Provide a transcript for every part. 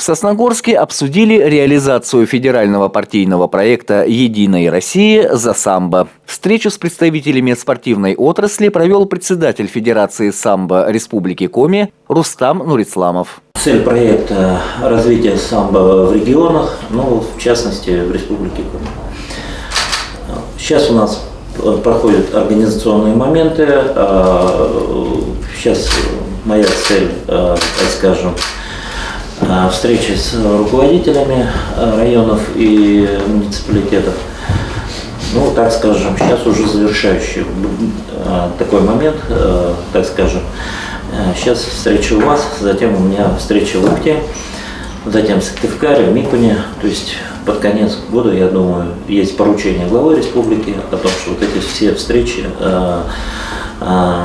Сосногорске обсудили реализацию федерального партийного проекта «Единая Россия за самбо». Встречу с представителями спортивной отрасли провел председатель Федерации самбо Республики Коми Рустам Нурисламов. Цель проекта – развитие самбо в регионах, в частности в Республике Коми. Сейчас у нас проходят организационные моменты. Сейчас моя цель, встречи с руководителями районов и муниципалитетов. Сейчас уже завершающий такой момент, Сейчас встреча у вас, затем у меня встреча в Ухте, затем в Сыктывкаре, в Микуне. То есть под конец года, я думаю, есть поручение главы республики о том, что вот эти все встречи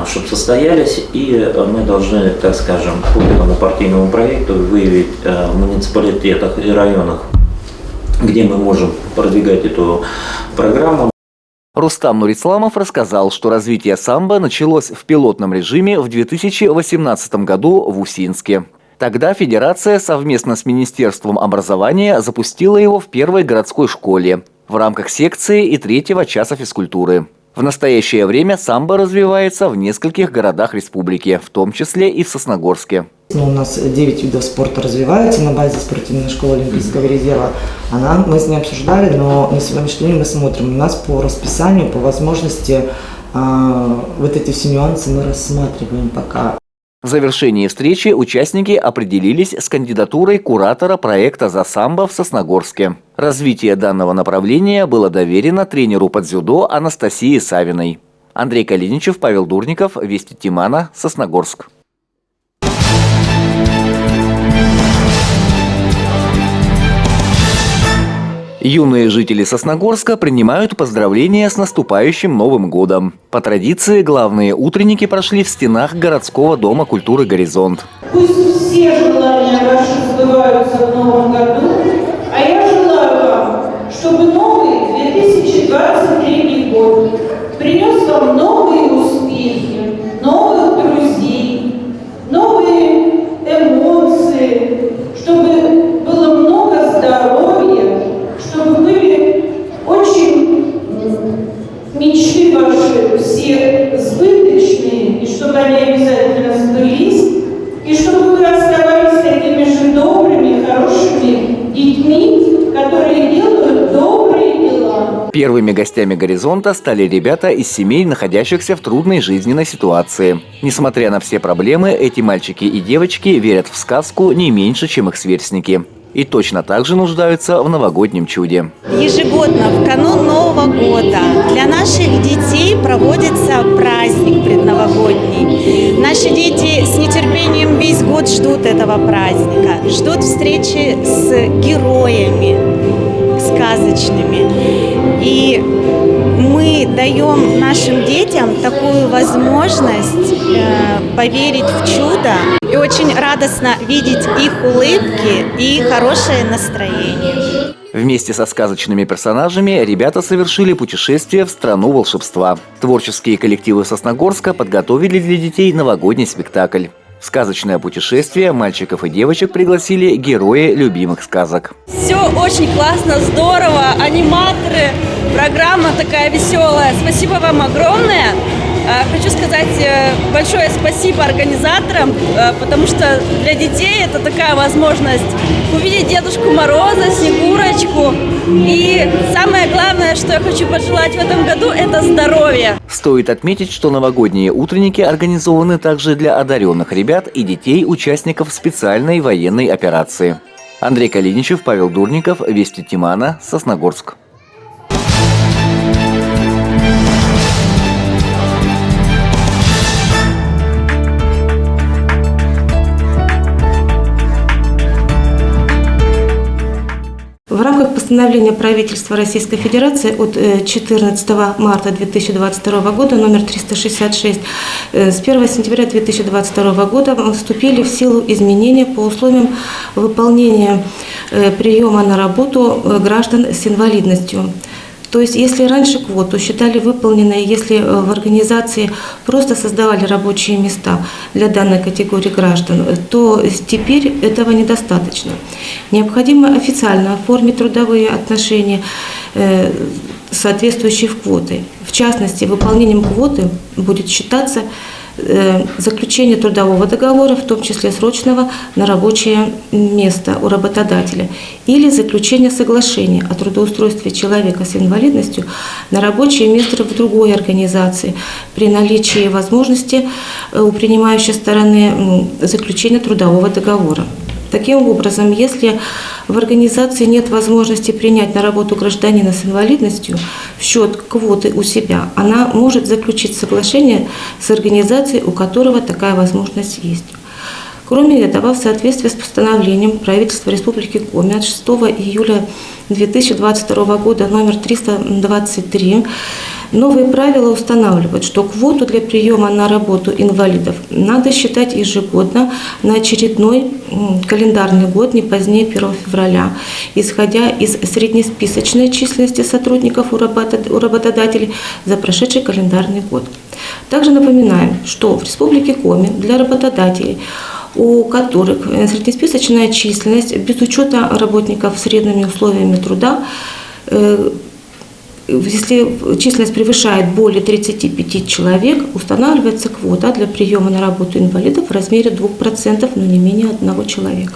чтобы состоялись, и мы должны, по этому партийному проекту выявить в муниципалитетах и районах, где мы можем продвигать эту программу. Рустам Нурисламов рассказал, что развитие самбо началось в пилотном режиме в 2018 году в Усинске. Тогда Федерация совместно с Министерством образования запустила его в первой городской школе в рамках секции и 3-го часа физкультуры. В настоящее время самбо развивается в нескольких городах республики, в том числе и в Сосногорске. У нас 9 видов спорта развивается на базе спортивной школы Олимпийского резерва. Мы с ней обсуждали, но на сегодняшний день мы смотрим. У нас по расписанию, по возможности, вот эти все нюансы мы рассматриваем пока. В завершении встречи участники определились с кандидатурой куратора проекта «За самбо» в Сосногорске. Развитие данного направления было доверено тренеру по дзюдо Анастасии Савиной. Андрей Калиничев, Павел Дурников, Вести Тимана, Сосногорск. Юные жители Сосногорска принимают поздравления с наступающим Новым годом. По традиции, главные утренники прошли в стенах городского дома культуры «Горизонт». Пусть все желания ваши сбываются в новом году, а я желаю вам, чтобы новый 2023 год принес вам новые успехи, новых друзей, новые эмоции, чтобы было много здоровья, чтобы были очень мечты ваши все сбыточные, и чтобы они обязательно сбылись, и чтобы вы оставались такими же добрыми, хорошими детьми, которые делают добрые дела. Первыми гостями «Горизонта» стали ребята из семей, находящихся в трудной жизненной ситуации. Несмотря на все проблемы, эти мальчики и девочки верят в сказку не меньше, чем их сверстники. И точно так же нуждаются в новогоднем чуде. Ежегодно в канун Нового года для наших детей проводится праздник предновогодний. Наши дети с нетерпением весь год ждут этого праздника, ждут встречи с героями сказочными. И мы даем нашим детям такую возможность поверить в чудо. И очень радостно видеть их улыбки и хорошее настроение. Вместе со сказочными персонажами ребята совершили путешествие в страну волшебства. Творческие коллективы Сосногорска подготовили для детей новогодний спектакль. В сказочное путешествие мальчиков и девочек пригласили герои любимых сказок. Все очень классно, здорово, аниматоры, программа такая веселая. Спасибо вам огромное. Хочу сказать большое спасибо организаторам, потому что для детей это такая возможность увидеть Дедушку Мороза, Снегурочку. И самое главное, что я хочу пожелать в этом году, это здоровье. Стоит отметить, что новогодние утренники организованы также для одаренных ребят и детей, участников специальной военной операции. Андрей Калиничев, Павел Дурников, Вести Тимана, Сосногорск. В рамках постановления правительства Российской Федерации от 14 марта 2022 года номер 366 с 1 сентября 2022 года вступили в силу изменения по условиям выполнения приема на работу граждан с инвалидностью. То есть, если раньше квоту считали выполненной, если в организации просто создавали рабочие места для данной категории граждан, то теперь этого недостаточно. Необходимо официально оформить трудовые отношения, соответствующие в квоты. В частности, выполнением квоты будет считаться заключение трудового договора, в том числе срочного, на рабочее место у работодателя, или заключение соглашения о трудоустройстве человека с инвалидностью на рабочее место в другой организации при наличии возможности у принимающей стороны заключения трудового договора. Таким образом, если в организации нет возможности принять на работу гражданина с инвалидностью в счет квоты у себя, она может заключить соглашение с организацией, у которого такая возможность есть. Кроме этого, в соответствии с постановлением правительства Республики Коми от 6 июля 2022 года номер 323, новые правила устанавливают, что квоту для приема на работу инвалидов надо считать ежегодно на очередной календарный год не позднее 1 февраля, исходя из среднесписочной численности сотрудников у работодателей за прошедший календарный год. Также напоминаем, что в Республике Коми для работодателей, у которых среднесписочная численность без учета работников с средними условиями труда, если численность превышает более 35 человек, устанавливается квота для приема на работу инвалидов в размере 2%, но не менее одного человека.